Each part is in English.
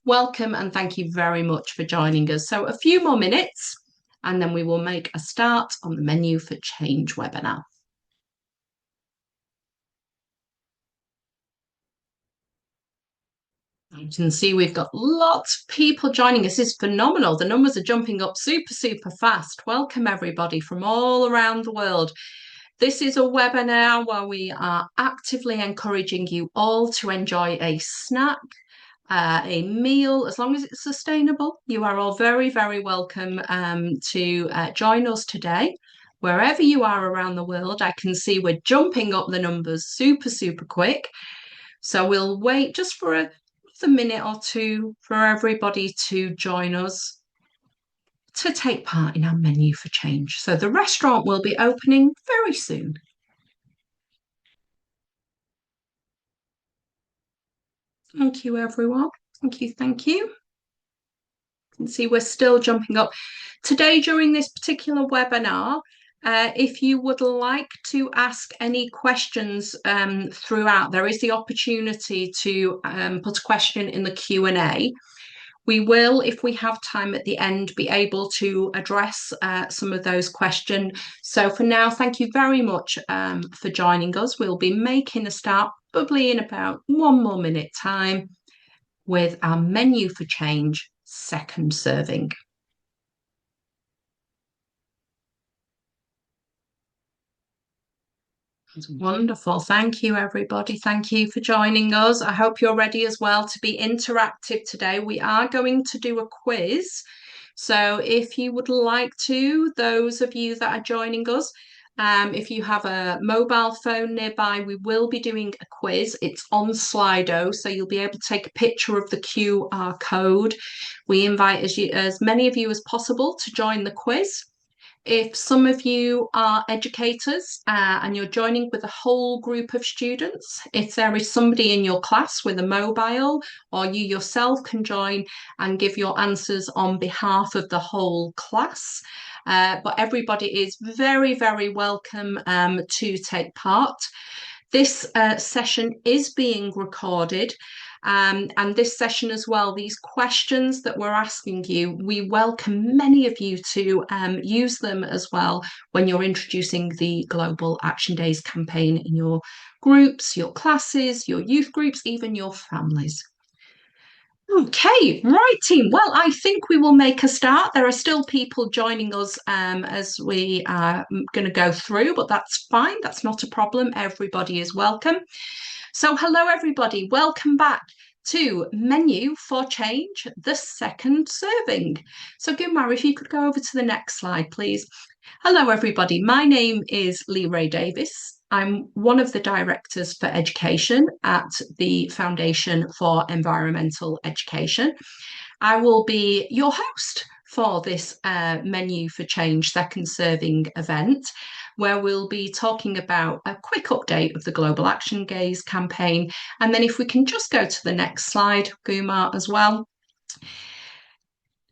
Welcome and thank you very much for joining us. So a few more minutes and then we will make a start on the menu for change webinar. You can see we've got lots of people joining us. This is phenomenal. The numbers are jumping up super fast. Welcome everybody from all around the world. This is a webinar where we are actively encouraging you all to enjoy a snack, a meal, as long as it's sustainable. You are all very welcome to join us today. Wherever you are around the world, I can see we're jumping up the numbers super quick. So we'll wait just for a minute or two for everybody to join us to take part in our menu for change. So the restaurant will be opening very soon. Thank you, everyone. Thank you. You can see we're still jumping up. Today, during this particular webinar, if you would like to ask any questions throughout, there is the opportunity to put a question in the Q&A. We will, if we have time at the end, be able to address some of those questions. So for now, thank you very much for joining us. We'll be making a start probably in about 1 more minute time with our menu for change second serving. Wonderful. Thank you, everybody. Thank you for joining us. I hope you're ready as well to be interactive today. We are going to do a quiz. So if you would like to, those of you that are joining us, if you have a mobile phone nearby, we will be doing a quiz. It's on Slido, so you'll be able to take a picture of the QR code. We invite as many of you as possible to join the quiz. If some of you are educators and you're joining with a whole group of students, if there is somebody in your class with a mobile, or you yourself can join and give your answers on behalf of the whole class. But everybody is very welcome to take part. This session is being recorded. And this session as well, these questions that we're asking you, we welcome many of you to use them as well when you're introducing the Global Action Days campaign in your groups, your classes, your youth groups, even your families. Okay, right team. Well, I think we will make a start. There are still people joining us as we are going to go through, but that's fine. That's not a problem. Everybody is welcome. So hello, everybody. Welcome back to Menu for Change, the second serving. So Gumar, if you could go over to the next slide, please. Hello, everybody. My name is Lee Ray Davis. I'm one of the directors for education at the Foundation for Environmental Education. I will be your host for this Menu for Change second serving event, where we'll be talking about a quick update of the Global Action Days campaign. And then if we can just go to the next slide, Gumar, as well.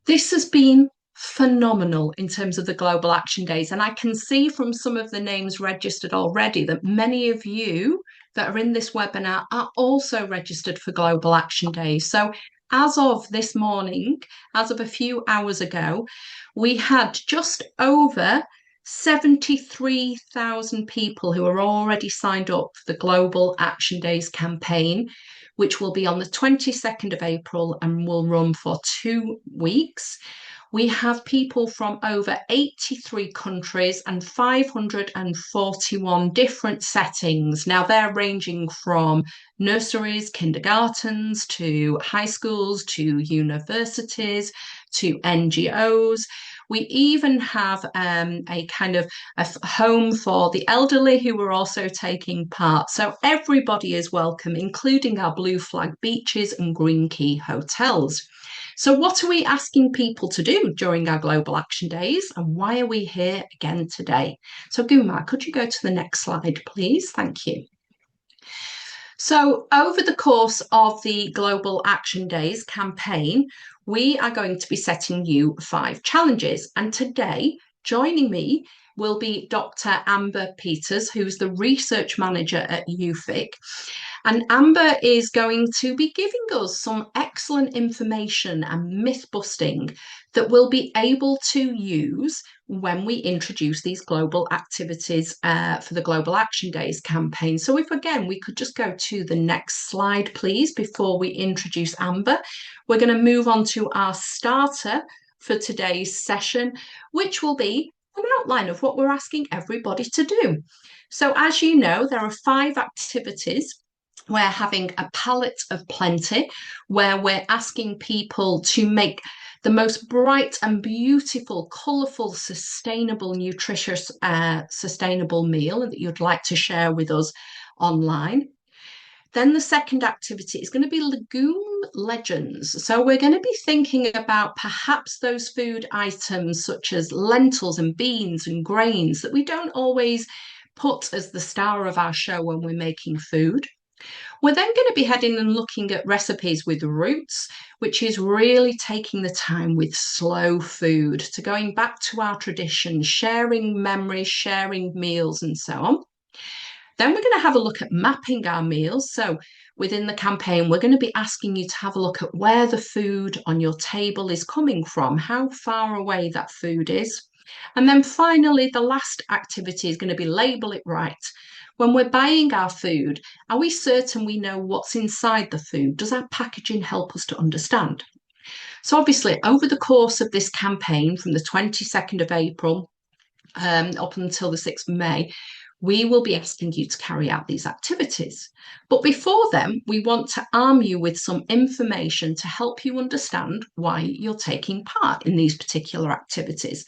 This has been phenomenal in terms of the Global Action Days. And I can see from some of the names registered already that many of you that are in this webinar are also registered for Global Action Days. So as of this morning, as of a few hours ago, we had just over 73,000 people who are already signed up for the Global Action Days campaign, which will be on the 22nd of April and will run for 2 weeks. We have people from over 83 countries and 541 different settings. Now, they're ranging from nurseries, kindergartens, to high schools, to universities, to NGOs. We even have a kind of a home for the elderly who are also taking part. So everybody is welcome, including our blue flag beaches and green key hotels. So what are we asking people to do during our Global Action Days, and why are we here again today? So Gumar, could you go to the next slide, please? Thank you. So over the course of the Global Action Days campaign, we are going to be setting you 5 challenges. And today, joining me will be Dr. Amber Peters, who's the research manager at UFIC. And Amber is going to be giving us some excellent information and myth busting that we'll be able to use when we introduce these global activities for the Global Action Days campaign. So if again, we could just go to the next slide, please, before we introduce Amber. We're going to move on to our starter for today's session, which will be an outline of what we're asking everybody to do. So as you know, there are 5 activities. We're having a palette of plenty where we're asking people to make the most bright and beautiful, colourful, sustainable, nutritious, sustainable meal that you'd like to share with us online. Then the second activity is going to be legume legends. So we're going to be thinking about perhaps those food items such as lentils and beans and grains that we don't always put as the star of our show when we're making food. We're then going to be heading and looking at recipes with roots, which is really taking the time with slow food to going back to our tradition, sharing memories, sharing meals, and so on. Then we're going to have a look at mapping our meals. So within the campaign, we're going to be asking you to have a look at where the food on your table is coming from, how far away that food is. And then finally, the last activity is going to be label it right. When we're buying our food, are we certain we know what's inside the food? Does our packaging help us to understand? So obviously, over the course of this campaign from the 22nd of April up until the 6th of May, we will be asking you to carry out these activities. But before then, we want to arm you with some information to help you understand why you're taking part in these particular activities.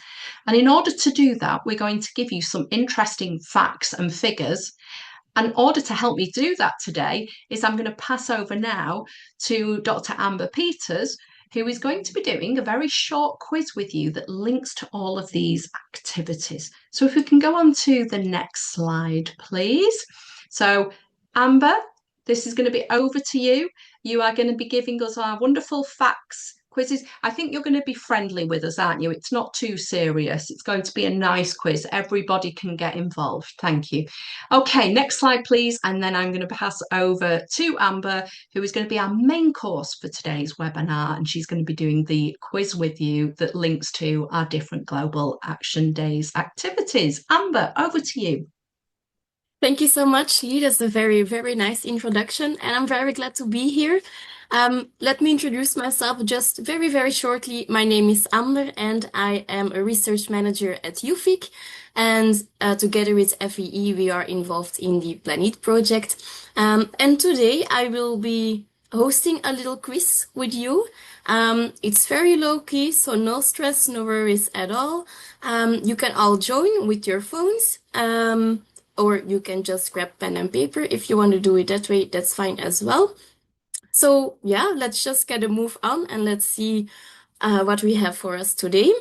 And in order to do that, we're going to give you some interesting facts and figures. And in order to help me do that today is I'm going to pass over now to Dr. Amber Peters, who is going to be doing a very short quiz with you that links to all of these activities. So if we can go on to the next slide, please. So Amber, this is going to be over to you. You are going to be giving us our wonderful facts quizzes. I think you're going to be friendly with us, aren't you? It's not too serious. It's going to be a nice quiz. Everybody can get involved. Thank you. Okay, next slide, please. And then I'm going to pass over to Amber, who is going to be our main course for today's webinar. And she's going to be doing the quiz with you that links to our different Global Action Days activities. Amber, over to you. Thank you so much, Lee. That's a very, very nice introduction, and I'm very glad to be here. Let me introduce myself just very, very shortly. My name is Amber, and I am a research manager at UFIC. And together with FEE, we are involved in the Planet project. And today I will be hosting a little quiz with you. It's very low key, so no stress, no worries at all. You can all join with your phones. Or you can just grab pen and paper. If you want to do it that way, that's fine as well. So yeah, let's just get a move on and let's see what we have for us today.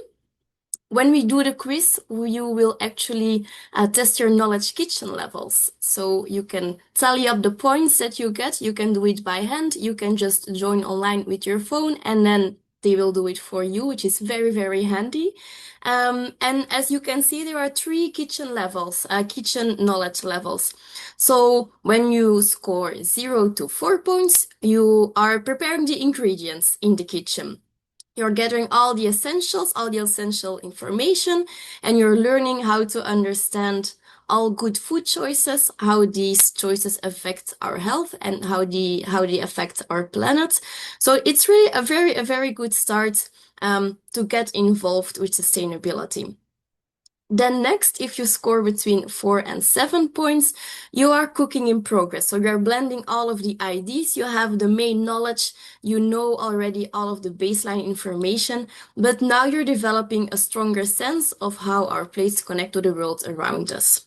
When we do the quiz, you will actually test your knowledge kitchen levels. So you can tally up the points that you get. You can do it by hand. You can just join online with your phone and then they will do it for you, which is very, very handy. And as you can see, there are 3 kitchen levels, kitchen knowledge levels. So when you score 0 to 4 points, you are preparing the ingredients in the kitchen. You're gathering all the essentials, all the essential information, and you're learning how to understand all good food choices, how these choices affect our health and how they affect our planet. So it's really a very good start to get involved with sustainability. Then next, if you score between 4 and 7 points, you are cooking in progress. So you're blending all of the IDs, you have the main knowledge, you know already all of the baseline information, but now you're developing a stronger sense of how our plates connect to the world around us.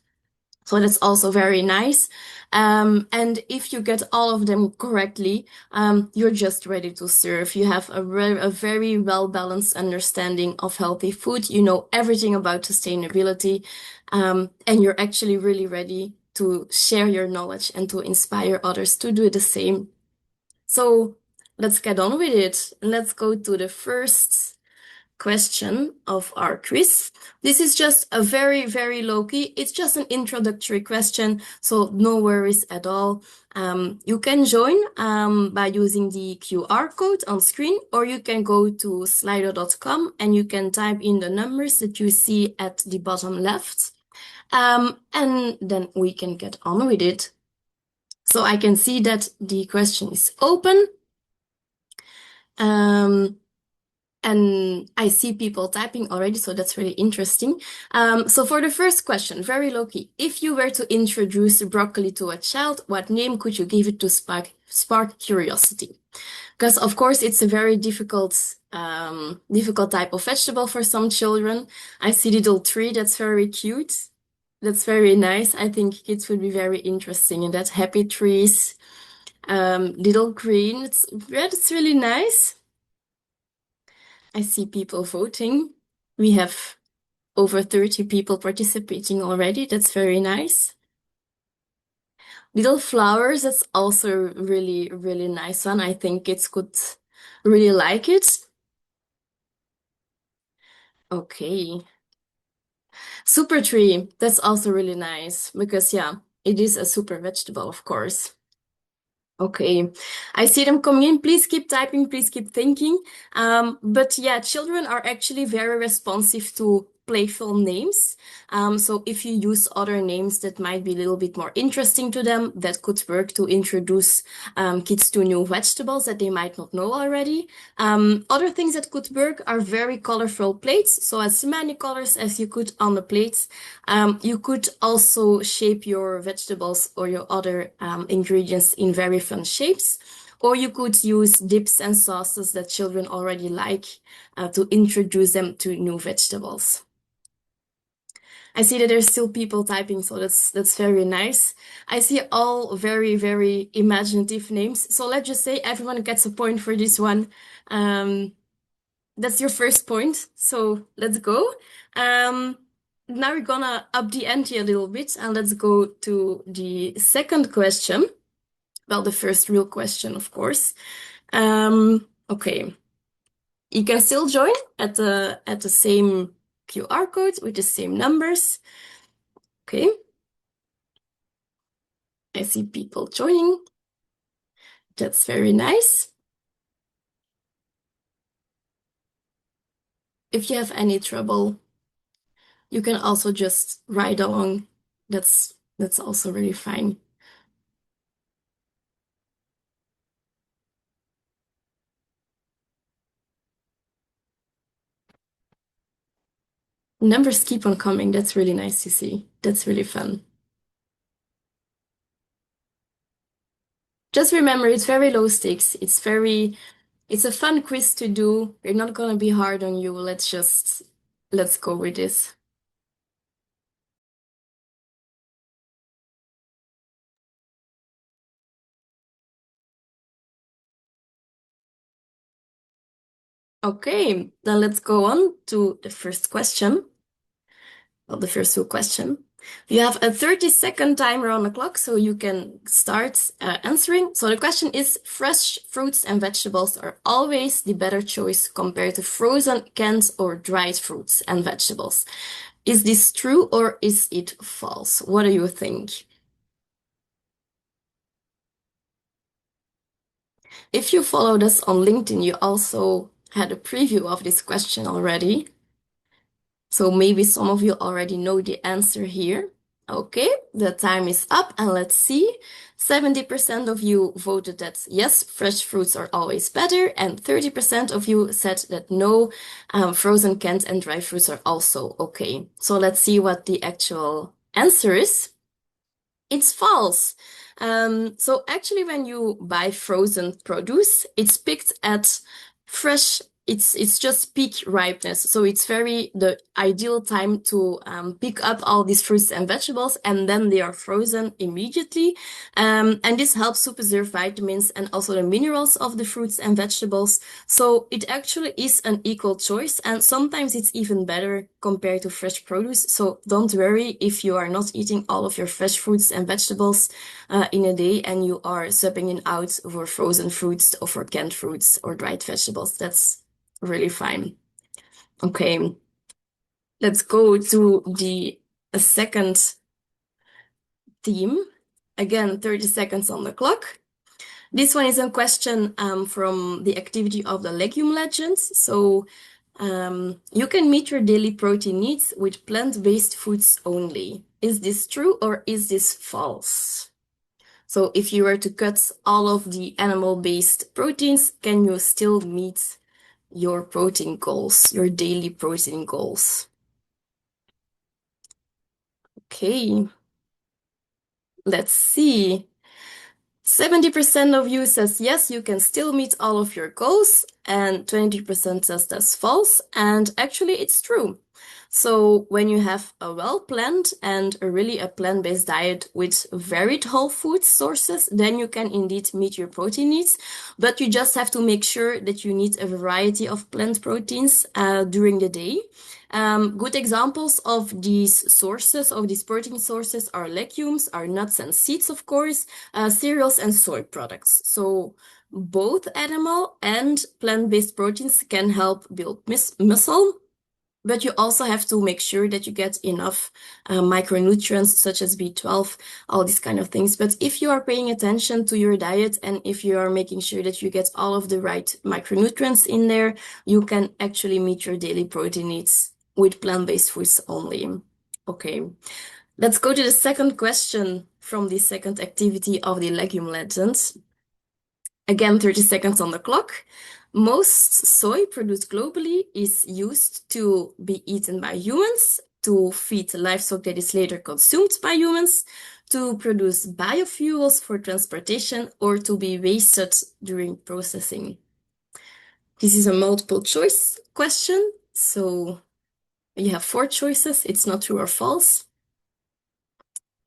So that's also very nice. And if you get all of them correctly, you're just ready to serve. You have a very well-balanced understanding of healthy food. You know everything about sustainability, and you're actually really ready to share your knowledge and to inspire others to do the same. So let's get on with it. Let's go to the first question of our quiz. This is just a very, very low-key. It's just an introductory question, so no worries at all. You can join by using the QR code on screen, or you can go to slido.com and you can type in the numbers that you see at the bottom left. And then we can get on with it. So I can see that the question is open. And I see people typing already, so that's really interesting. So for the first question, very low-key, if you were to introduce broccoli to a child, what name could you give it to spark curiosity? Because of course it's a very difficult type of vegetable for some children. I see little tree that's very cute. That's very nice. I think kids would be very interesting in that. Happy trees, little green. It's really nice. I see people voting. We have over 30 people participating already. That's very nice. Little flowers, that's also really, really nice one. I think kids could really like it. Okay. Super tree, that's also really nice because yeah, it is a super vegetable, of course. Okay, I see them coming in. Please keep typing, please keep thinking. But yeah, children are actually very responsive to playful names. So if you use other names that might be a little bit more interesting to them, that could work to introduce kids to new vegetables that they might not know already. Other things that could work are very colorful plates. So as many colors as you could on the plates. You could also shape your vegetables or your other ingredients in very fun shapes. Or you could use dips and sauces that children already like to introduce them to new vegetables. I see that there's still people typing, so that's very nice. I see all very, very imaginative names. So let's just say everyone gets a point for this one. That's your first point, so let's go. Now we're gonna up the ante a little bit and let's go to the second question. Well, the first real question, of course. Okay. You can still join at the same QR code with the same numbers. Okay. I see people joining. That's very nice. If you have any trouble, you can also just ride along. That's also really fine. Numbers keep on coming. That's really nice to see. That's really fun. Just remember, it's very low stakes. It's a fun quiz to do. We're not gonna be hard on you. Let's go with this. Okay, then let's go on to the first question. Well, the first two question. You have a 30-second timer on the clock, so you can start answering. So the question is, fresh fruits and vegetables are always the better choice compared to frozen, canned, or dried fruits and vegetables. Is this true or is it false? What do you think? If you followed us on LinkedIn, you also had a preview of this question already. So maybe some of you already know the answer here. Okay, the time is up and let's see. 70% of you voted that yes, fresh fruits are always better, and 30% of you said that no, frozen, canned, and dry fruits are also okay. So let's see what the actual answer is. It's false. So actually, when you buy frozen produce, it's picked at fresh. It's just peak ripeness, so it's the ideal time to pick up all these fruits and vegetables, and then they are frozen immediately. And this helps to preserve vitamins and also the minerals of the fruits and vegetables. So it actually is an equal choice, and sometimes it's even better compared to fresh produce. So don't worry if you are not eating all of your fresh fruits and vegetables in a day and you are swapping it out for frozen fruits or for canned fruits or dried vegetables. That's really fine. Okay, let's go to the second theme. Again, 30 seconds on the clock. This one is a question from the activity of the Legume Legends. So you can meet your daily protein needs with plant-based foods only. Is this true or is this false? So if you were to cut all of the animal-based proteins, can you still meet your protein goals, your daily protein goals? Okay, let's see. 70% of you says yes, you can still meet all of your goals, and 20% says that's false. And actually, it's true. So when you have a well-planned and really a plant-based diet with varied whole food sources, then you can indeed meet your protein needs. But you just have to make sure that you need a variety of plant proteins during the day. Good examples of these sources, of these protein sources, are legumes, are nuts and seeds, of course, cereals and soy products. So both animal and plant-based proteins can help build muscle, but you also have to make sure that you get enough micronutrients such as B12, all these kind of things. But if you are paying attention to your diet and if you are making sure that you get all of the right micronutrients in there, you can actually meet your daily protein needs with plant-based foods only. Okay, let's go to the second question from the second activity of the Legume Legends. Again, 30 seconds on the clock. Most soy produced globally is used to be eaten by humans, to feed livestock that is later consumed by humans, to produce biofuels for transportation, or to be wasted during processing. This is a multiple choice question, so you have 4 choices. It's not true or false.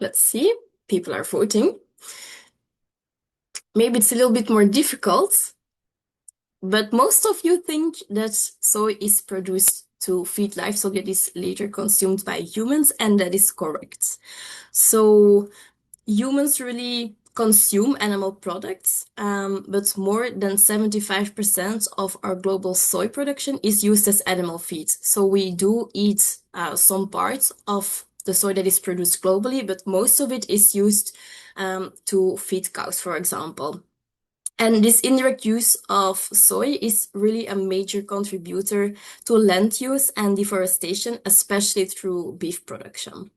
Let's see. People are voting. Maybe it's a little bit more difficult, but most of you think that soy is produced to feed livestock that is later consumed by humans, and that is correct. So humans really consume animal products, but more than 75% of our global soy production is used as animal feed. So we do eat some parts of the soy that is produced globally, but most of it is used to feed cows, for example. And this indirect use of soy is really a major contributor to land use and deforestation, especially through beef production.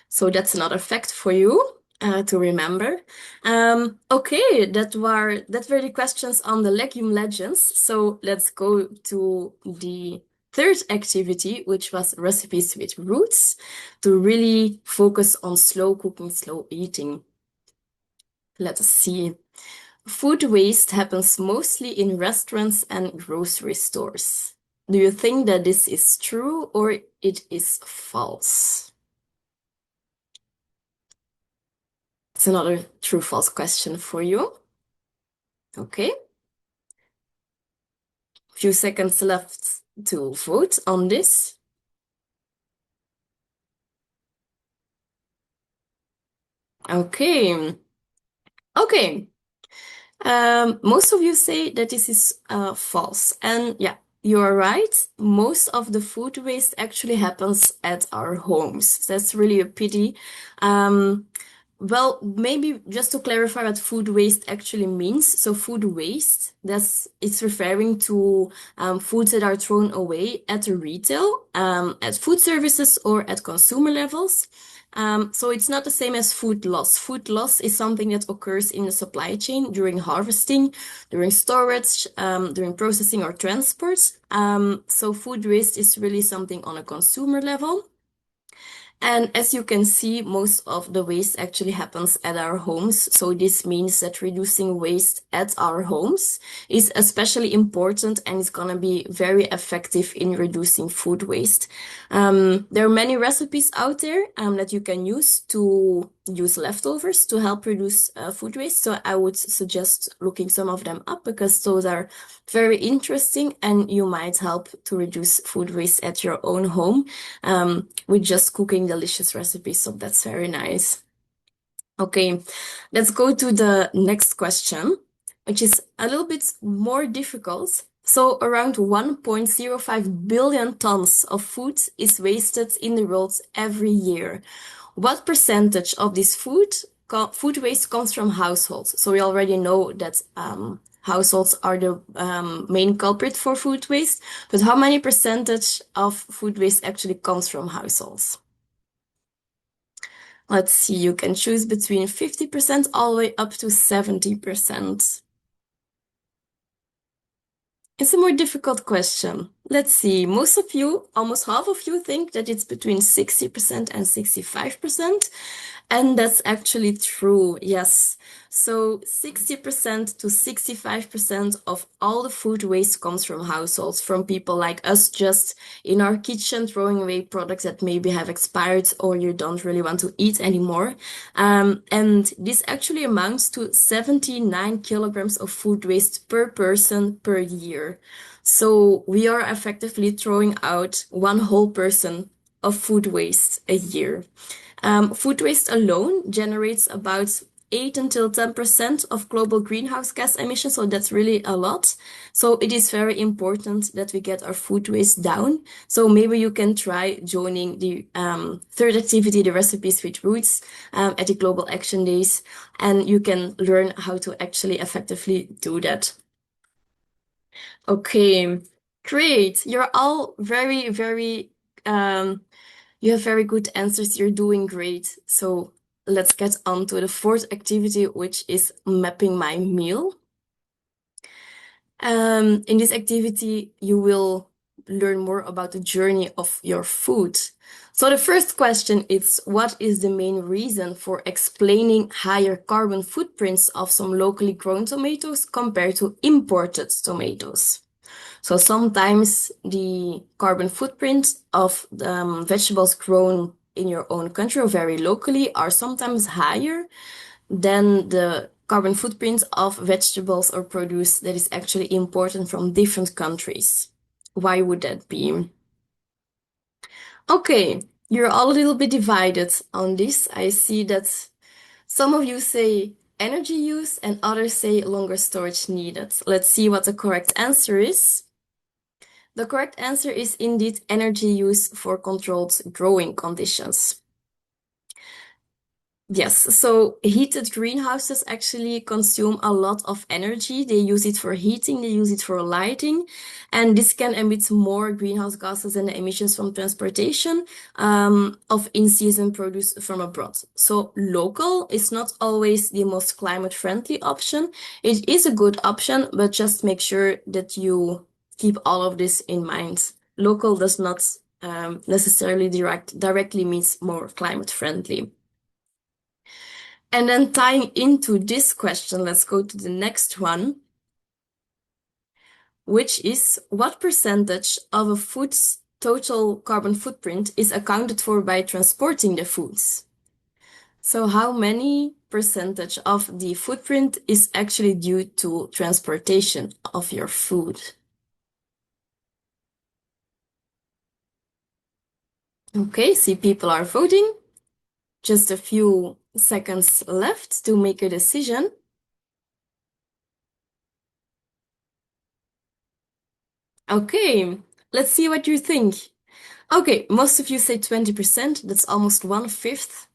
So that's another fact for you to remember. Okay, that were the questions on the Legume Legends. So let's go to the third activity, which was recipes with roots, to really focus on slow cooking, slow eating. Let us see. Food waste happens mostly in restaurants and grocery stores. Do you think that this is true or it is false? It's another true-false question for you. Okay. Few seconds left to vote on this. Okay. Okay. Most of you say that this is false. And yeah, you are right. Most of the food waste actually happens at our homes. That's really a pity. Well, maybe just to clarify what food waste actually means. So food waste, it's referring to foods that are thrown away at retail, at food services or at consumer levels. So it's not the same as food loss. Food loss is something that occurs in the supply chain during harvesting, during storage, during processing or transport. So food waste is really something on a consumer level. And as you can see, most of the waste actually happens at our homes. So this means that reducing waste at our homes is especially important and is going to be very effective in reducing food waste. There are many recipes out there that you can use to use leftovers to help reduce food waste. So I would suggest looking some of them up because those are very interesting and you might help to reduce food waste at your own home with just cooking delicious recipes. So that's very nice. Okay, let's go to the next question, which is a little bit more difficult. So around 1.05 billion tons of food is wasted in the world every year. What percentage of this food waste comes from households? So we already know that households are the main culprit for food waste, but how many percentage of food waste actually comes from households? Let's see, you can choose between 50% all the way up to 70%. It's a more difficult question. Let's see. Most of you, almost half of you, think that it's between 60% and 65%. And that's actually true, yes. So 60% to 65% of all the food waste comes from households, from people like us just in our kitchen throwing away products that maybe have expired or you don't really want to eat anymore. And this actually amounts to 79 kilograms of food waste per person per year. So we are effectively throwing out one whole person of food waste a year. Food waste alone generates about 8 until 10% of global greenhouse gas emissions, so that's really a lot. So it is very important that we get our food waste down. So maybe you can try joining the third activity, the Recipes with Roots, at the Global Action Days, and you can learn how to actually effectively do that. Okay, great. You're all you have very good answers. You're doing great. So let's get on to the fourth activity, which is mapping my meal. In this activity, you will learn more about the journey of your food. So the first question is, what is the main reason for explaining higher carbon footprints of some locally grown tomatoes compared to imported tomatoes? So sometimes the carbon footprint of vegetables grown in your own country or very locally are sometimes higher than the carbon footprint of vegetables or produce that is actually imported from different countries. Why would that be? Okay, you're all a little bit divided on this. I see that some of you say energy use and others say longer storage needed. Let's see what the correct answer is. The correct answer is indeed energy use for controlled growing conditions. Yes, so heated greenhouses actually consume a lot of energy. They use it for heating, they use it for lighting, and this can emit more greenhouse gases than the emissions from transportation of in-season produce from abroad. So local is not always the most climate-friendly option. It is a good option, but just make sure that you keep all of this in mind. Local does not necessarily directly means more climate-friendly. And then tying into this question, let's go to the next one, which is what percentage of a food's total carbon footprint is accounted for by transporting the foods? So how many percentage of the footprint is actually due to transportation of your food? Okay, see people are voting. Just a few seconds left to make a decision. Okay, let's see what you think. Okay, most of you say 20%. That's almost 1/5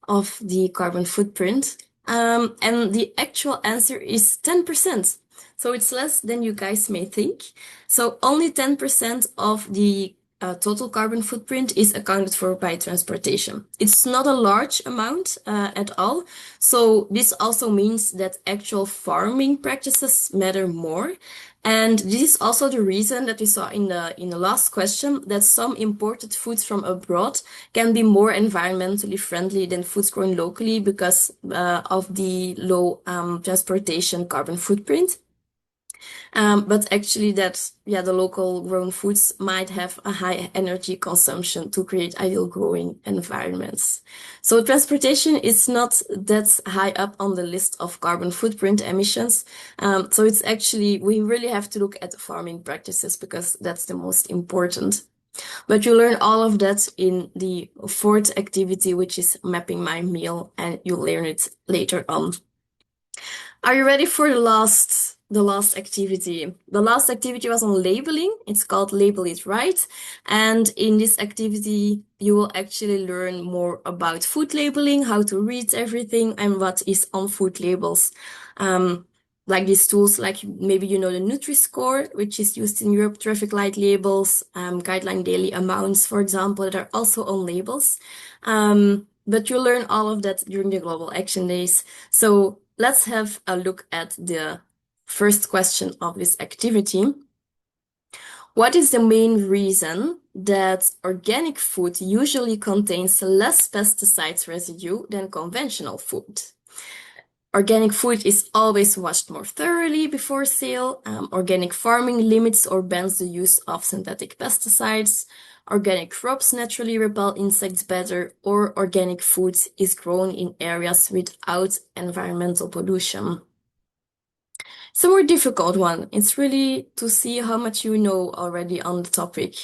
of the carbon footprint. And the actual answer is 10%. So it's less than you guys may think. So only 10% of the total carbon footprint is accounted for by transportation. It's not a large amount at all. So this also means that actual farming practices matter more. And this is also the reason that we saw in the last question that some imported foods from abroad can be more environmentally friendly than foods grown locally because of the low transportation carbon footprint. But actually the local grown foods might have a high energy consumption to create ideal growing environments. So transportation is not that high up on the list of carbon footprint emissions. So it's actually, we really have to look at farming practices because that's the most important. But you learn all of that in the fourth activity, which is mapping my meal, and you'll learn it later on. Are you ready for the last the last activity. The last activity was on labeling. It's called Label It Right. And in this activity, you will actually learn more about food labeling, how to read everything, and what is on food labels. Um, like these tools, like maybe you know the Nutri-Score, which is used in Europe, traffic light labels, guideline daily amounts, for example, that are also on labels. But you'll learn all of that during the Global Action Days. So let's have a look at the first question of this activity. What is the main reason that organic food usually contains less pesticides residue than conventional food? Organic food is always washed more thoroughly before sale. Organic farming limits or bans the use of synthetic pesticides. Organic crops naturally repel insects better, or organic food is grown in areas without environmental pollution. It's a more difficult one. It's really to see how much you know already on the topic.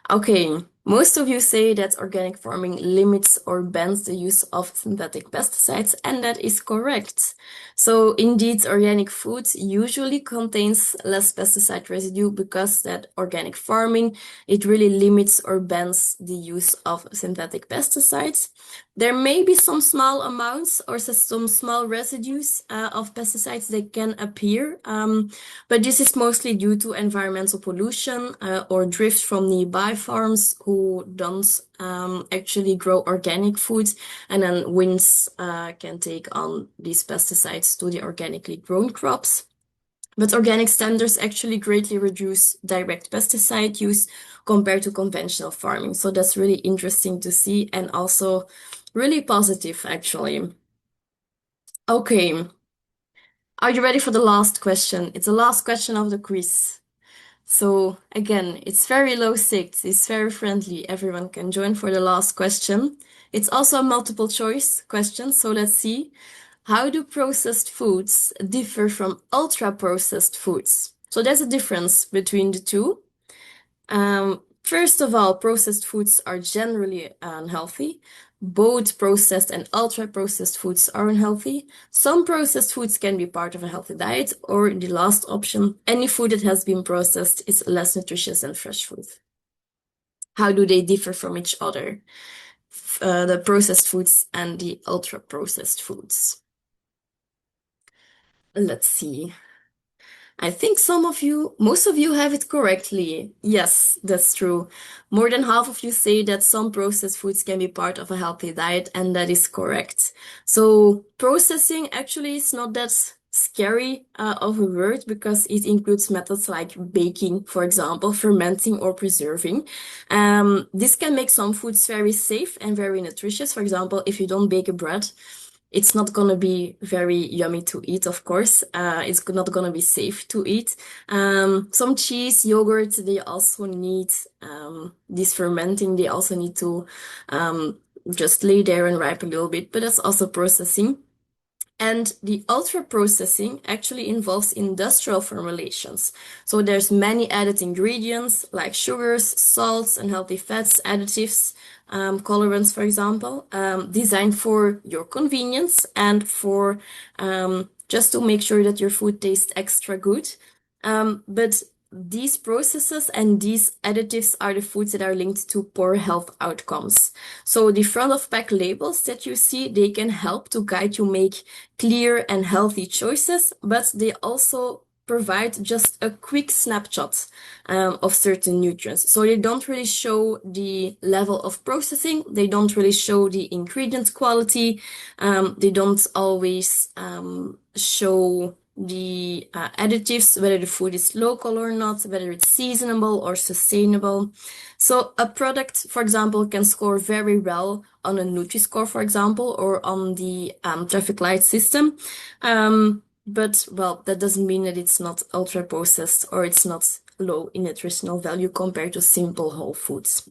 Okay, most of you say that organic farming limits or bans the use of synthetic pesticides, and that is correct. So indeed, organic food usually contains less pesticide residue because that organic farming, it really limits or bans the use of synthetic pesticides. There may be some small amounts or some small residues of pesticides that can appear, but this is mostly due to environmental pollution or drift from nearby farms who don't actually grow organic food, and then winds can take on these pesticides to the organically grown crops. But organic standards actually greatly reduce direct pesticide use compared to conventional farming. So that's really interesting to see and also really positive, actually. Okay, are you ready for the last question? It's the last question of the quiz. So again, it's very low stakes, it's very friendly. Everyone can join for the last question. It's also a multiple choice question, so let's see. How do processed foods differ from ultra-processed foods? So there's a difference between the two. First of all, processed foods are generally unhealthy. Both processed and ultra-processed foods are unhealthy. Some processed foods can be part of a healthy diet, or the last option, any food that has been processed is less nutritious than fresh food. How do they differ from each other? The processed foods and the ultra-processed foods. Let's see. I think most of you have it correctly. Yes, that's true. More than half of you say that some processed foods can be part of a healthy diet, and that is correct. So processing actually is not that scary of a word because it includes methods like baking, for example, fermenting or preserving. This can make some foods very safe and very nutritious. For example, if you don't bake a bread, it's not gonna be very yummy to eat, of course. It's not gonna be safe to eat. Some cheese, yogurt, they also need this fermenting. They also need to just lay there and ripe a little bit, but that's also processing. And the ultra processing actually involves industrial formulations. So there's many added ingredients like sugars, salts, unhealthy fats, additives, colorants, for example, designed for your convenience and for just to make sure that your food tastes extra good. But these processes and these additives are the foods that are linked to poor health outcomes. So the front of pack labels that you see, they can help to guide you make clear and healthy choices, but they also provide just a quick snapshot of certain nutrients. So they don't really show the level of processing, they don't really show the ingredient quality, they don't always show the additives, whether the food is local or not, whether it's seasonable or sustainable. So a product, for example, can score very well on a Nutri-Score, for example, or on the traffic light system. But well, that doesn't mean that it's not ultra processed or it's not low in nutritional value compared to simple whole foods.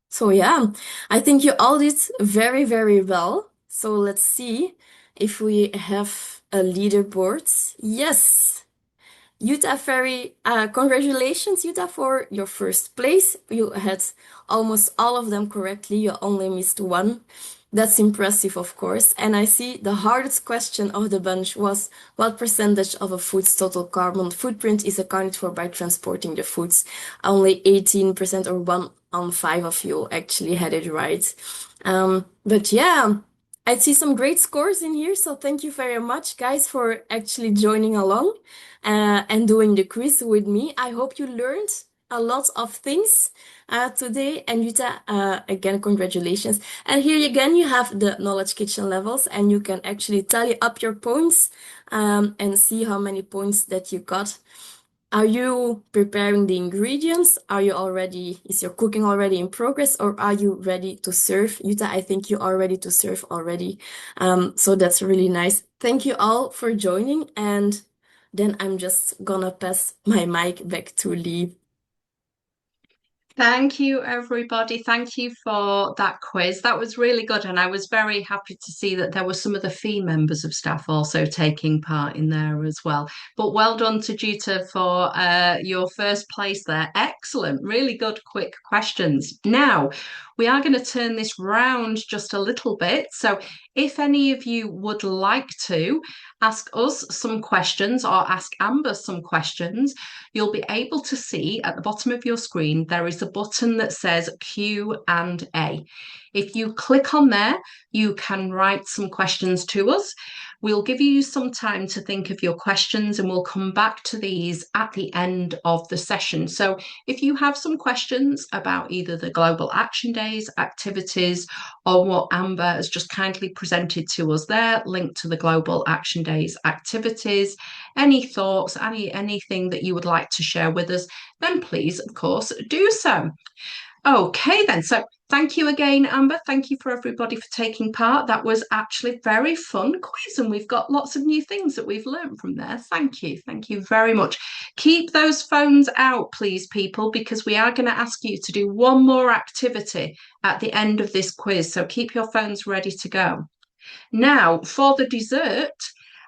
So yeah, I think you all did very, very well. So let's see if we have a leaderboard. Yes, Utah, very congratulations, Utah, for your first place. You had almost all of them correctly. You only missed one. That's impressive, of course. And I see the hardest question of the bunch was what percentage of a food's total carbon footprint is accounted for by transporting the foods? Only 18% or one on five of you actually had it right. But yeah, I see some great scores in here. So thank you very much, guys, for actually joining along and doing the quiz with me. I hope you learned a lot of things today. And Jutta, again, congratulations. And here again, you have the knowledge kitchen levels, and you can actually tally up your points and see how many points that you got. Are you preparing the ingredients? Is your cooking already in progress, or are you ready to serve? Jutta, I think you are ready to serve already. So that's really nice. Thank you all for joining. And then I'm just gonna pass my mic back to Lee. Thank you, everybody. Thank you for that quiz. That was really good. And I was very happy to see that there were some of the fee members of staff also taking part in there as well. But well done to Jutta for your first place there. Excellent. Really good, quick questions. Now, we are going to turn this round just a little bit. So if any of you would like to ask us some questions or ask Amber some questions, you'll be able to see at the bottom of your screen there is a button that says Q&A. If you click on there, you can write some questions to us. We'll give you some time to think of your questions and we'll come back to these at the end of the session. So if you have some questions about either the Global Action Days activities or what Amber has just kindly presented to us there, linked to the Global Action Days activities, any thoughts, anything that you would like to share with us, then please, of course, do so. Okay, then. So thank you again, Amber. Thank you for everybody for taking part. That was actually very fun quiz, and we've got lots of new things that we've learned from there. Thank you. Thank you very much. Keep those phones out, please, people, because we are going to ask you to do one more activity at the end of this quiz. So keep your phones ready to go. Now, for the dessert,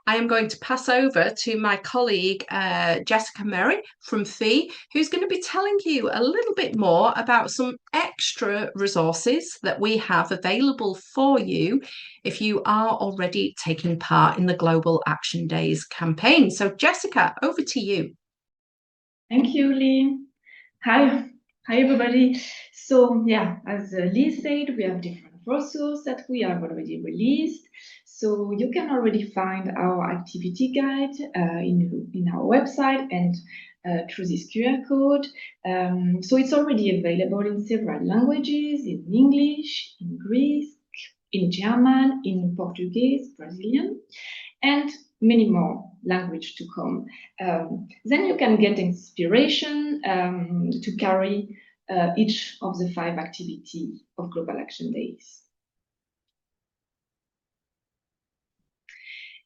I am going to pass over to my colleague, Jessica Merry from Fee, who's going to be telling you a little bit more about some extra resources that we have available for you if you are already taking part in the Global Action Days campaign. So, Jessica, over to you. Thank you, Lee. Hi, everybody. So yeah, as Lee said, we have different resources that we have already released. So you can already find our activity guide in our website and through this QR code. So it's already available in several languages, in English, in Greek, in German, in Portuguese, Brazilian, and many more language to come. Then you can get inspiration to carry each of the 5 activities of Global Action Days.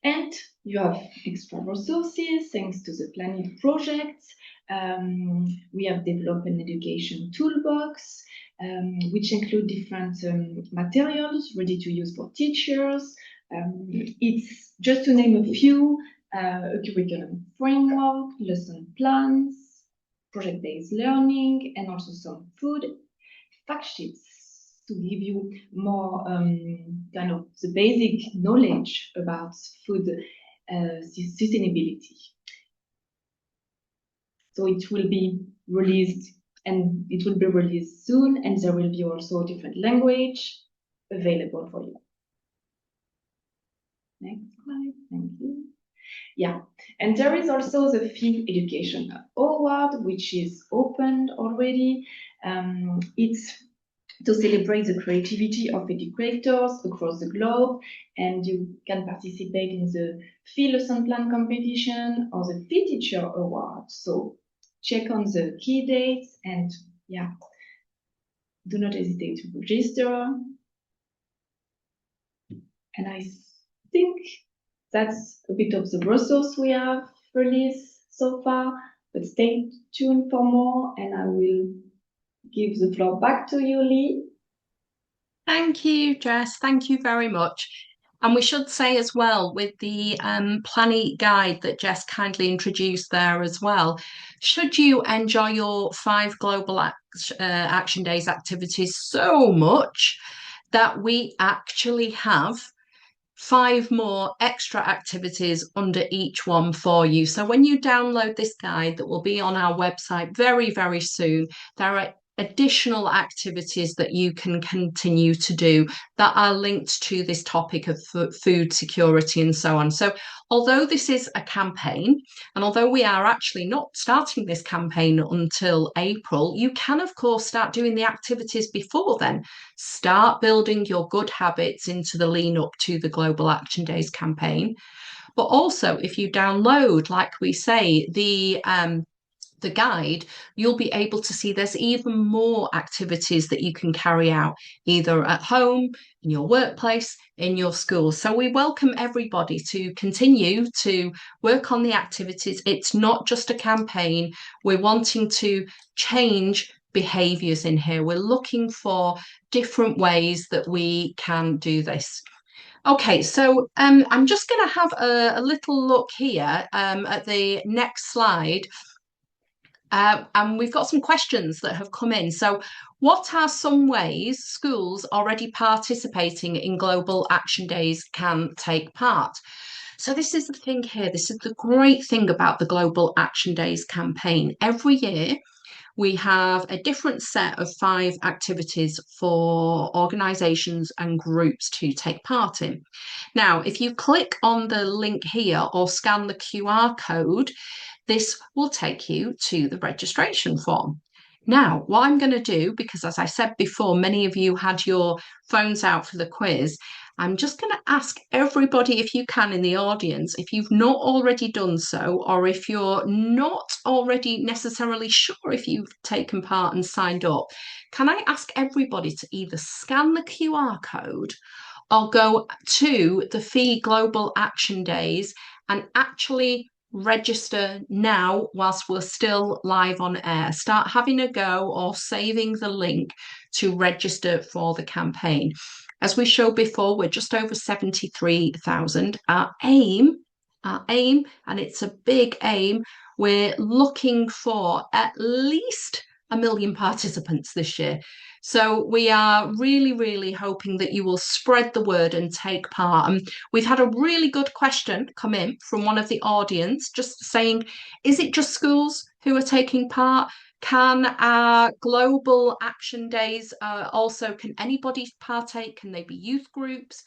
And you have extra resources thanks to the planning projects. We have developed an education toolbox, which include different materials ready to use for teachers. It's just to name a few, a curriculum framework, lesson plans, project-based learning, and also some food fact sheets to give you more kind of the basic knowledge about food sustainability. So it will be released soon, and there will be also a different language available for you. Next slide, thank you. Yeah, and there is also the Fee Education Award, which is opened already. It's to celebrate the creativity of educators across the globe, and you can participate in the Fee Lesson Plan competition or the Fee Teacher Award. So check on the key dates and yeah, do not hesitate to register. And I think that's a bit of the resource we have released so far, but stay tuned for more, and I will give the floor back to you, Lee. Thank you, Jess. Thank you very much. And we should say as well, with the planning guide that Jess kindly introduced there as well, should you enjoy your 5 Global Action Days activities so much, that we actually have 5 more extra activities under each one for you. So when you download this guide that will be on our website very, very soon, there are additional activities that you can continue to do that are linked to this topic of food security and so on. So although this is a campaign, and although we are actually not starting this campaign until April, you can of course start doing the activities before then. Start building your good habits into the lean up to the Global Action Days campaign. But also, if you download, like we say, the guide, you'll be able to see there's even more activities that you can carry out, either at home, in your workplace, in your school. So we welcome everybody to continue to work on the activities. It's not just a campaign. We're wanting to change behaviours in here. We're looking for different ways that we can do this. Okay, so I'm just going to have a little look here at the next slide. And we've got some questions that have come in. So, what are some ways schools already participating in Global Action Days can take part? So, this is the thing here. This is the great thing about the Global Action Days campaign. Every year, we have a different set of 5 activities for organisations and groups to take part in. Now, if you click on the link here or scan the QR code, this will take you to the registration form. Now, what I'm going to do, because as I said before, many of you had your phones out for the quiz, I'm just going to ask everybody, if you can, in the audience, if you've not already done so, or if you're not already necessarily sure if you've taken part and signed up, can I ask everybody to either scan the QR code or go to the FEE Global Action Days and actually register now whilst we're still live on air. Start having a go or saving the link to register for the campaign. As we showed before, we're just over 73,000. Our aim, and it's a big aim, we're looking for at least 1 million participants this year. So we are really, really hoping that you will spread the word and take part. And we've had a really good question come in from one of the audience, just saying, is it just schools who are taking part? Can our Global Action Days also, can anybody partake? Can they be youth groups?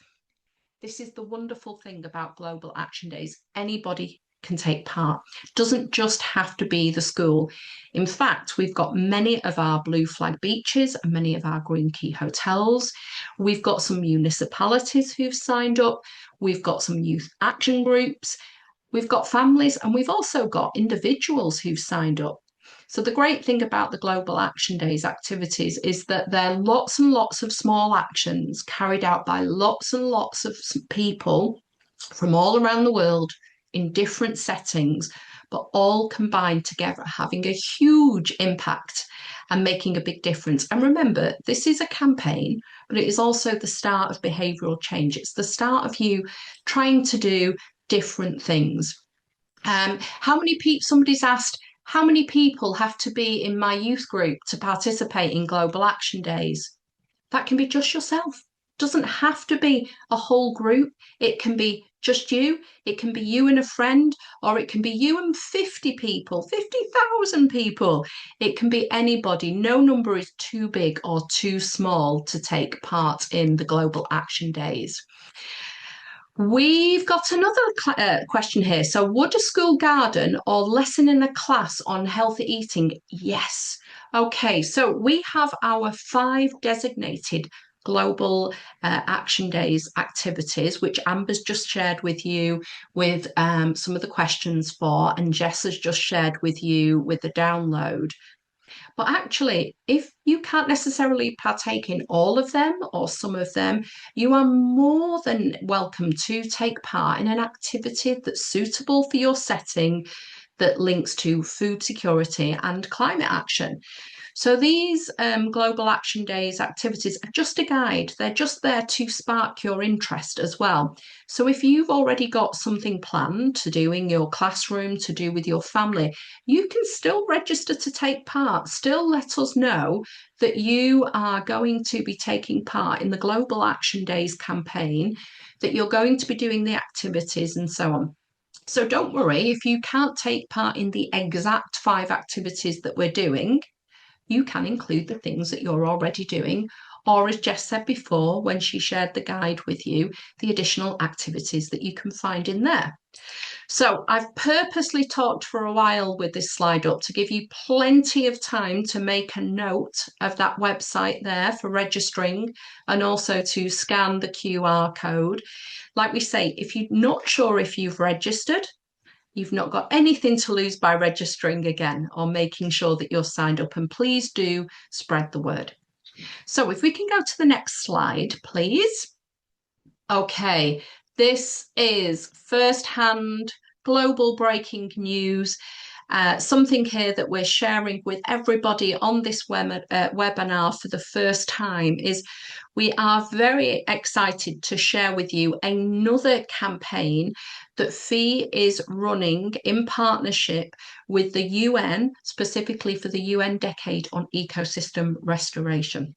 This is the wonderful thing about Global Action Days. Anybody can take part. It doesn't just have to be the school. In fact, we've got many of our blue flag beaches and many of our green key hotels. We've got some municipalities who've signed up. We've got some youth action groups. We've got families, and we've also got individuals who've signed up. So the great thing about the Global Action Days activities is that there are lots and lots of small actions carried out by lots and lots of people from all around the world in different settings, but all combined together, having a huge impact and making a big difference. And remember, this is a campaign, but it is also the start of behavioural change. It's the start of you trying to do different things. Somebody's asked, how many people have to be in my youth group to participate in Global Action Days? That can be just yourself. It doesn't have to be a whole group. It can be just you. It can be you and a friend, or it can be you and 50 people, 50,000 people. It can be anybody. No number is too big or too small to take part in the Global Action Days. We've got another question here. So, would a school garden or lesson in a class on healthy eating? Yes. Okay, so we have our 5 designated Global Action Days activities, which Amber's just shared with you with some of the questions for, and Jess has just shared with you with the download. But actually, if you can't necessarily partake in all of them or some of them, you are more than welcome to take part in an activity that's suitable for your setting that links to food security and climate action. So these Global Action Days activities are just a guide. They're just there to spark your interest as well. So if you've already got something planned to do in your classroom, to do with your family, you can still register to take part. Still let us know that you are going to be taking part in the Global Action Days campaign, that you're going to be doing the activities and so on. So don't worry if you can't take part in the exact 5 activities that we're doing. You can include the things that you're already doing, or as Jess said before, when she shared the guide with you, the additional activities that you can find in there. So I've purposely talked for a while with this slide up to give you plenty of time to make a note of that website there for registering, and also to scan the QR code. Like we say, if you're not sure if you've registered, you've not got anything to lose by registering again or making sure that you're signed up, and please do spread the word. So if we can go to the next slide, please. Okay, this is first-hand global breaking news. Something here that we're sharing with everybody on this webinar for the first time is we are very excited to share with you another campaign that FEE is running in partnership with the UN, specifically for the UN Decade on Ecosystem Restoration.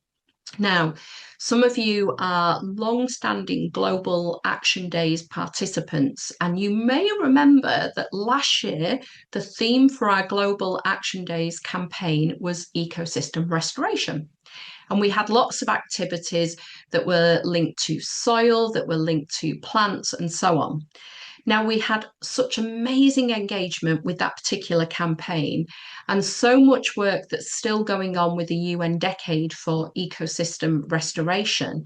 Now, some of you are long-standing Global Action Days participants, and you may remember that last year, the theme for our Global Action Days campaign was ecosystem restoration. And we had lots of activities that were linked to soil, that were linked to plants, and so on. Now, we had such amazing engagement with that particular campaign, and so much work that's still going on with the UN Decade for Ecosystem Restoration,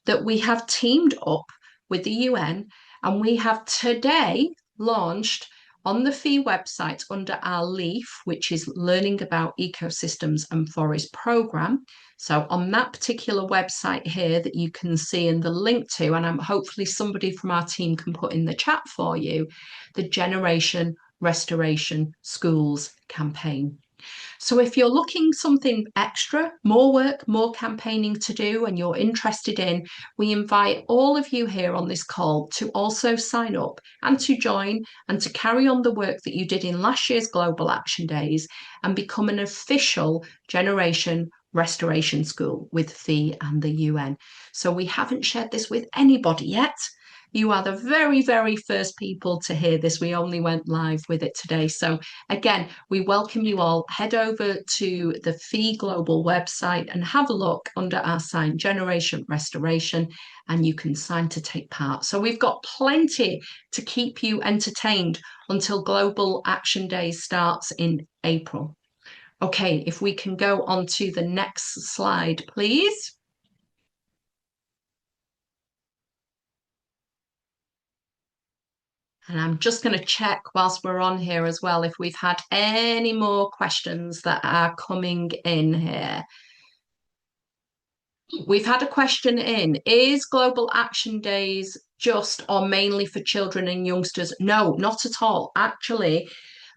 that we have teamed up with the UN, and we have today launched on the FEE website under our LEAF, which is Learning About Ecosystems and Forest Programme. So on that particular website here that you can see in the link to, and hopefully somebody from our team can put in the chat for you, the Generation Restoration Schools campaign. So if you're looking something extra, more work, more campaigning to do, and you're interested in, we invite all of you here on this call to also sign up and to join and to carry on the work that you did in last year's Global Action Days and become an official Generation Restoration School with FEE and the UN. So we haven't shared this with anybody yet. You are the very, very first people to hear this. We only went live with it today. So again, we welcome you all. Head over to the FEE Global website and have a look under our sign, Generation Restoration, and you can sign to take part. So we've got plenty to keep you entertained until Global Action Day starts in April. Okay, if we can go on to the next slide, please. And I'm just going to check whilst we're on here as well if we've had any more questions that are coming in here. We've had a question in, is Global Action Days just or mainly for children and youngsters? No, not at all. Actually,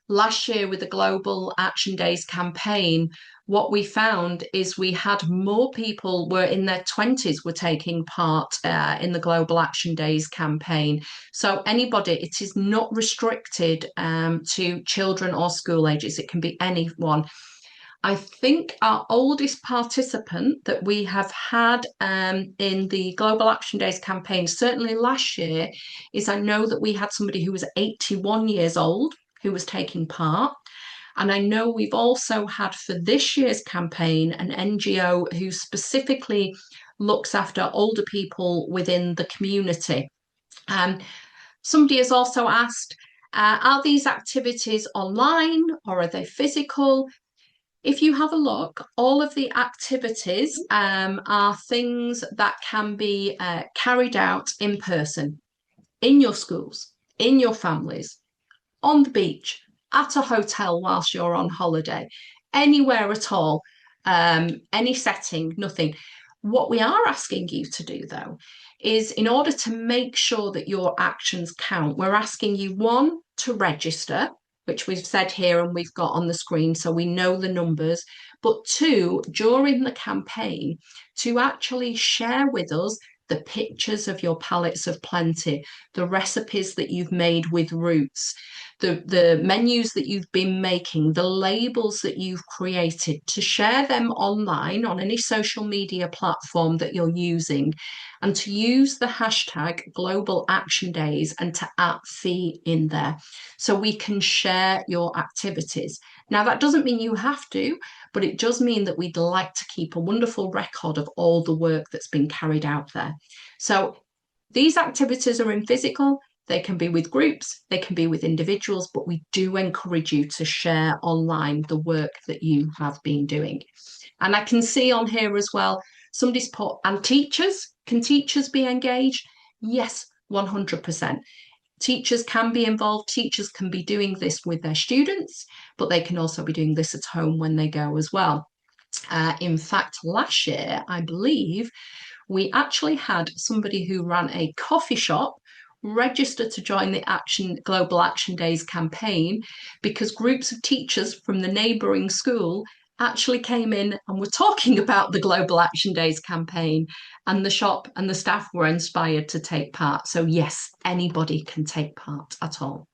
last year with the Global Action Days campaign, what we found is we had more people were in their 20s were taking part in the Global Action Days campaign. So anybody, it is not restricted to children or school ages. It can be anyone. I think our oldest participant that we have had in the Global Action Days campaign, certainly last year, is I know that we had somebody who was 81 years old who was taking part. And I know we've also had for this year's campaign an NGO who specifically looks after older people within the community. Somebody has also asked, are these activities online or are they physical? If you have a look, all of the activities are things that can be carried out in person, in your schools, in your families, on the beach, at a hotel whilst you're on holiday, anywhere at all, any setting, nothing. What we are asking you to do, though, is in order to make sure that your actions count, we're asking you, one, to register, which we've said here and we've got on the screen, so we know the numbers. But two, during the campaign, to actually share with us the pictures of your palettes of plenty, the recipes that you've made with roots, the menus that you've been making, the labels that you've created, to share them online on any social media platform that you're using, and to use the hashtag Global Action Days and to add fee in there so we can share your activities. Now, that doesn't mean you have to, but it does mean that we'd like to keep a wonderful record of all the work that's been carried out there. So these activities are in physical, they can be with groups, they can be with individuals, but we do encourage you to share online the work that you have been doing. And I can see on here as well, somebody's put, and teachers, can teachers be engaged? Yes, 100%. Teachers can be involved. Teachers can be doing this with their students, but they can also be doing this at home when they go as well. In fact, last year, I believe, we actually had somebody who ran a coffee shop register to join the Global Action Days campaign, because groups of teachers from the neighbouring school actually came in and were talking about the Global Action Days campaign, and the shop and the staff were inspired to take part. So yes, anybody can take part at all.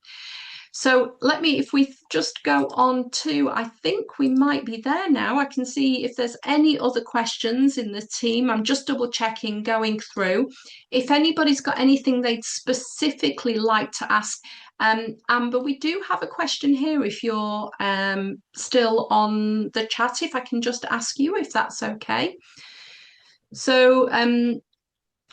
So if we just go on to, I think we might be there now. I can see if there's any other questions in the team. I'm just double checking, going through. If anybody's got anything they'd specifically like to ask, Amber, we do have a question here if you're still on the chat, if I can just ask you if that's okay. So,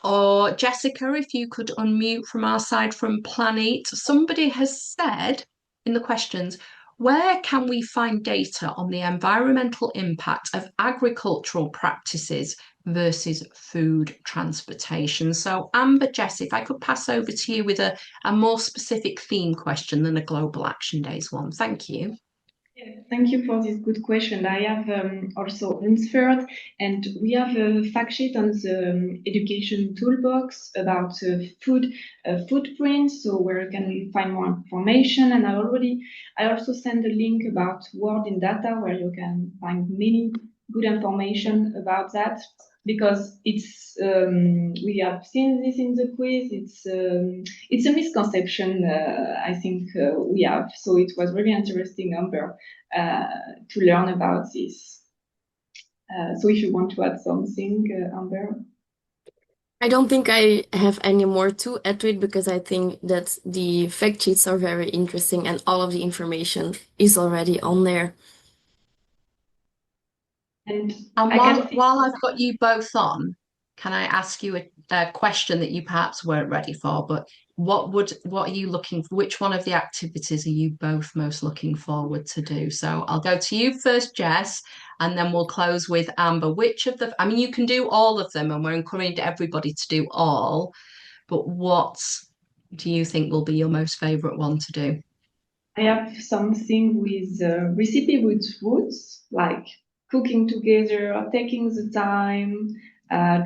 or Jessica, if you could unmute from our side from Planet. Somebody has said in the questions, where can we find data on the environmental impact of agricultural practices versus food transportation? So Amber, Jess, if I could pass over to you with a more specific theme question than a Global Action Days one. Thank you. Thank you for this good question. I have also answered, and we have a fact sheet on the education toolbox about food footprint, so where can we find more information. And I also sent a link about World in Data, where you can find many good information about that, because it's we have seen this in the quiz. It's a misconception I think we have. So it was really interesting, Amber, to learn about this. So if you want to add something, Amber. I don't think I have any more to add to it, because I think that the fact sheets are very interesting and all of the information is already on there. And while I've got you both on, can I ask you a question that you perhaps weren't ready for? But what are you looking for? Which one of the activities are you both most looking forward to do? So I'll go to you first, Jess, and then we'll close with Amber. I mean, you can do all of them, and we're encouraging everybody to do all. But what do you think will be your most favorite one to do? I have something with recipe with roots, like cooking together, taking the time,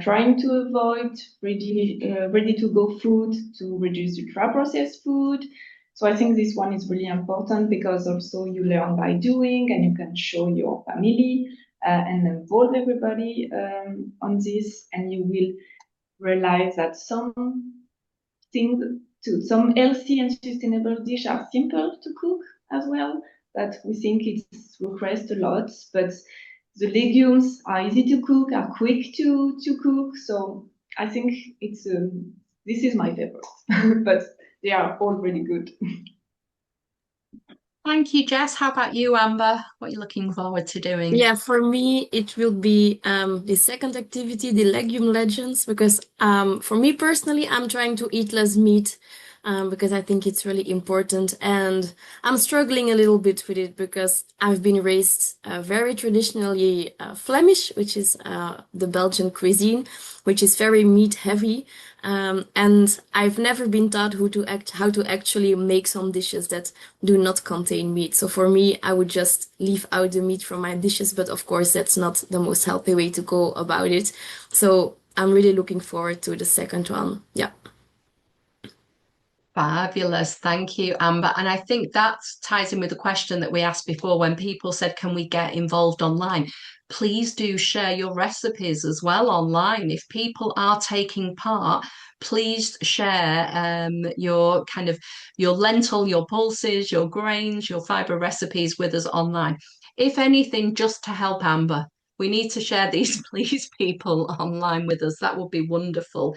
trying to avoid ready-to-go food to reduce ultra-processed food. So I think this one is really important, because also you learn by doing, and you can show your family and involve everybody on this, and you will realize that some healthy and sustainable dishes are simple to cook as well, that we think it's request a lot, but the legumes are easy to cook, are quick to cook. So I think this is my favorite, but they are all really good. Thank you, Jess. How about you, Amber? What are you looking forward to doing? Yeah, for me, it will be the second activity, the legume legends, because for me personally, I'm trying to eat less meat because I think it's really important. And I'm struggling a little bit with it, because I've been raised very traditionally Flemish, which is the Belgian cuisine, which is very meat heavy. And I've never been taught how to actually make some dishes that do not contain meat. So for me, I would just leave out the meat from my dishes, but of course that's not the most healthy way to go about it. So I'm really looking forward to the second one. Yeah. Fabulous. Thank you, Amber. And I think that ties in with the question that we asked before when people said, can we get involved online? Please do share your recipes as well online. If people are taking part, please share your kind of your lentil, your pulses, your grains, your fiber recipes with us online. If anything, just to help Amber. We need to share these, please, people online with us. That would be wonderful.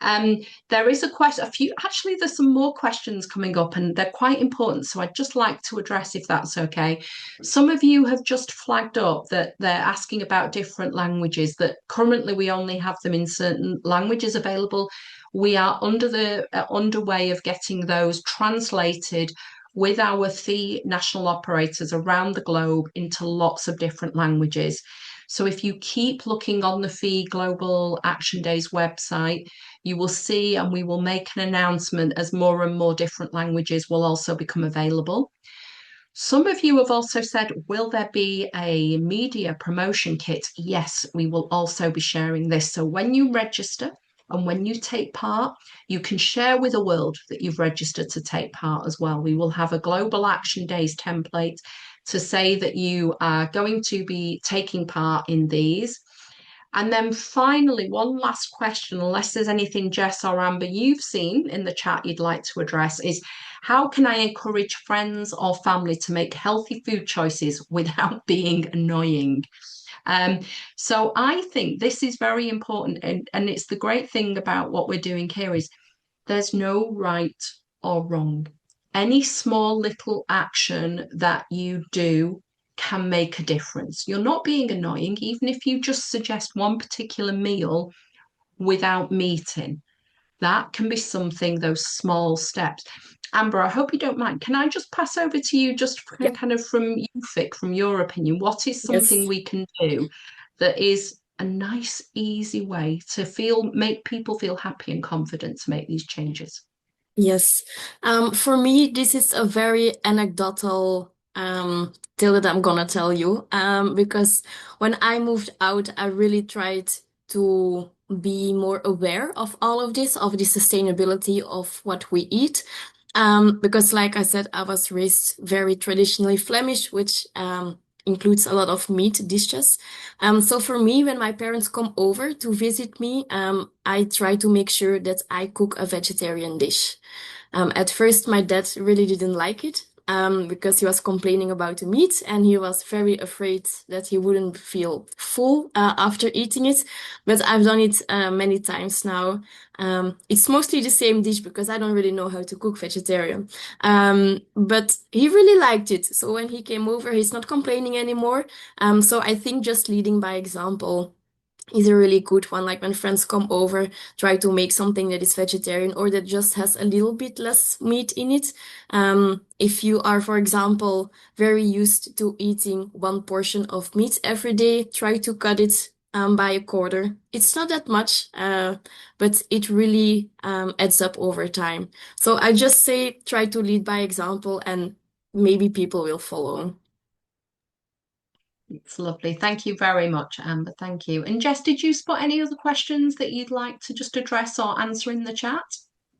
Um, there is a few, actually, there's some more questions coming up and they're quite important. So I'd just like to address if that's okay. Some of you have just flagged up that they're asking about different languages, that currently we only have them in certain languages available. We are underway of getting those translated with our fee national operators around the globe into lots of different languages. So if you keep looking on the Fee Global Action Days website, you will see, and we will make an announcement as more and more different languages will also become available. Some of you have also said, will there be a media promotion kit? Yes, we will also be sharing this. So when you register and when you take part, you can share with the world that you've registered to take part as well. We will have a Global Action Days template to say that you are going to be taking part in these. And then finally, one last question, unless there's anything, Jess or Amber, you've seen in the chat you'd like to address, is how can I encourage friends or family to make healthy food choices without being annoying? Um, so I think this is very important, and it's the great thing about what we're doing here is there's no right or wrong. Any small little action that you do can make a difference. You're not being annoying, even if you just suggest one particular meal without meeting. That can be something, those small steps. Amber, I hope you don't mind. Can I just pass over to you just Yeah. kind of from you, Fick, from your opinion? What is something Yes. we can do that is a nice, easy way to make people feel happy and confident to make these changes? Yes. For me, this is a very anecdotal tale that I'm gonna tell you. Because when I moved out, I really tried to be more aware of all of this, of the sustainability of what we eat. Because like I said, I was raised very traditionally Flemish, which includes a lot of meat dishes. So for me, when my parents come over to visit me, I try to make sure that I cook a vegetarian dish. At first, my dad really didn't like it because he was complaining about the meat and he was very afraid that he wouldn't feel full after eating it. But I've done it many times now. It's mostly the same dish because I don't really know how to cook vegetarian. But he really liked it. So when he came over, he's not complaining anymore. So I think just leading by example is a really good one. Like when friends come over, try to make something that is vegetarian or that just has a little bit less meat in it. If you are, for example, very used to eating one portion of meat every day, try to cut it by a quarter. It's not that much, but it really adds up over time. So I just say try to lead by example and maybe people will follow. It's lovely. Thank you very much, Amber. Thank you. And Jess, did you spot any other questions that you'd like to just address or answer in the chat?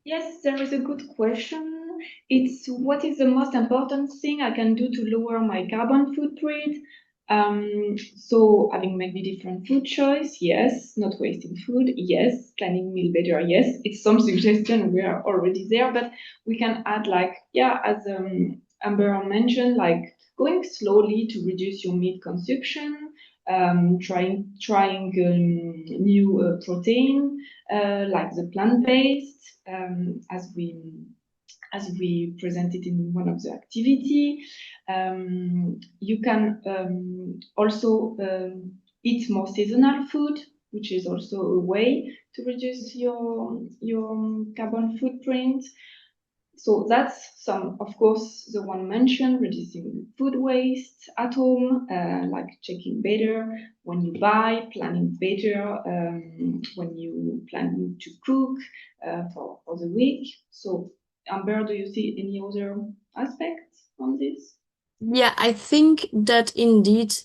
Yes, there is a good question. It's what is the most important thing I can do to lower my carbon footprint? So having maybe different food choice, yes. Not wasting food, yes. Planning meal better, yes. It's some suggestion. We are already there, but we can add like, yeah, as Amber mentioned, like going slowly to reduce your meat consumption, trying new protein, like the plant-based, as we presented in one of the activity. You can also eat more seasonal food, which is also a way to reduce your carbon footprint. So that's some, of course, the one mentioned, reducing food waste at home, like checking better when you buy, planning better when you plan to cook for the week. So, Amber, do you see any other aspects on this? Yeah, I think that indeed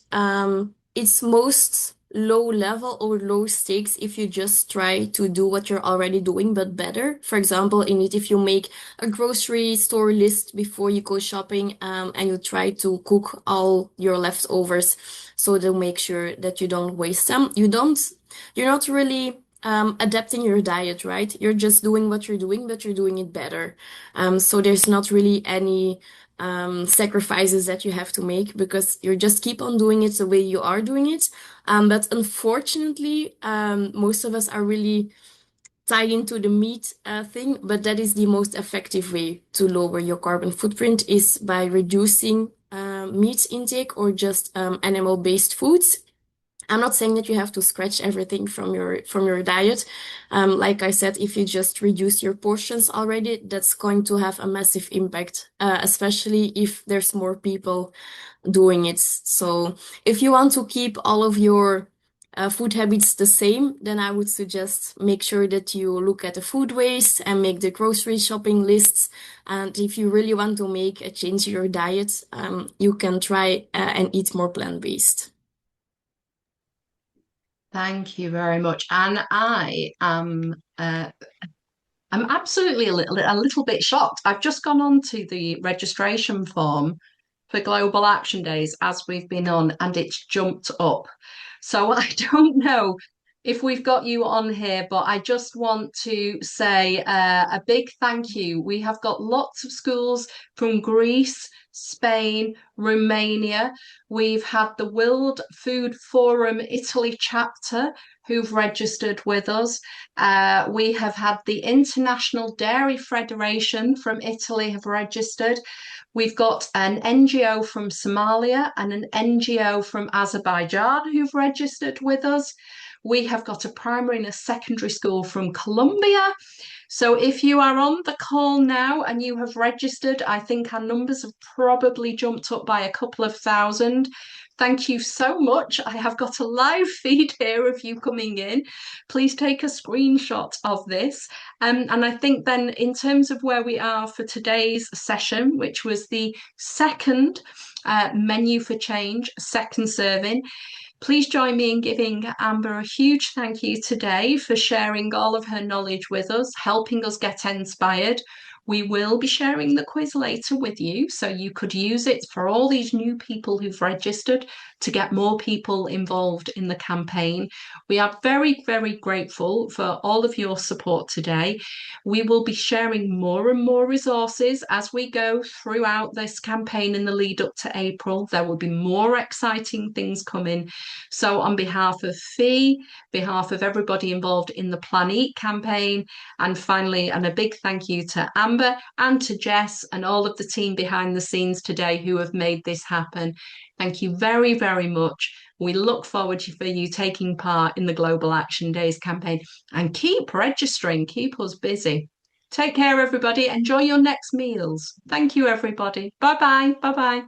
it's most low level or low stakes if you just try to do what you're already doing, but better. For example, in it, if you make a grocery store list before you go shopping, and you try to cook all your leftovers, so to make sure that you don't waste them, you're not really adapting your diet, right? You're just doing what you're doing, but you're doing it better. So there's not really any sacrifices that you have to make because you just keep on doing it the way you are doing it. But unfortunately, most of us are really tied into the meat thing, but that is the most effective way to lower your carbon footprint is by reducing meat intake or just animal-based foods. I'm not saying that you have to scratch everything from your diet. Like I said, if you just reduce your portions already, that's going to have a massive impact, especially if there's more people doing it. So if you want to keep all of your food habits the same, then I would suggest make sure that you look at the food waste and make the grocery shopping lists. And if you really want to make a change in your diet, you can try and eat more plant-based. Thank you very much. And I'm absolutely a little bit shocked. I've just gone on to the registration form for Global Action Days as we've been on, and it's jumped up. So I don't know if we've got you on here, but I just want to say a big thank you. We have got lots of schools from Greece, Spain, Romania. We've had the World Food Forum Italy chapter who've registered with us. We have had the International Dairy Federation from Italy have registered. We've got an NGO from Somalia and an NGO from Azerbaijan who've registered with us. We have got a primary and a secondary school from Colombia. So if you are on the call now and you have registered, I think our numbers have probably jumped up by a couple of thousand. Thank you so much. I have got a live feed here of you coming in. Please take a screenshot of this. And I think then, in terms of where we are for today's session, which was the second menu for change, second serving, please join me in giving Amber a huge thank you today for sharing all of her knowledge with us, helping us get inspired. We will be sharing the quiz later with you, so you could use it for all these new people who've registered to get more people involved in the campaign. We are very, very grateful for all of your support today. We will be sharing more and more resources as we go throughout this campaign in the lead up to April. There will be more exciting things coming. So, on behalf of Fee, behalf of everybody involved in the Plan Eat campaign, and finally, and a big thank you to Amber and to Jess and all of the team behind the scenes today who have made this happen. Thank you very, very much. We look forward for you taking part in the Global Action Days campaign and keep registering, keep us busy. Take care, everybody. Enjoy your next meals. Thank you, everybody. Bye bye. Bye bye.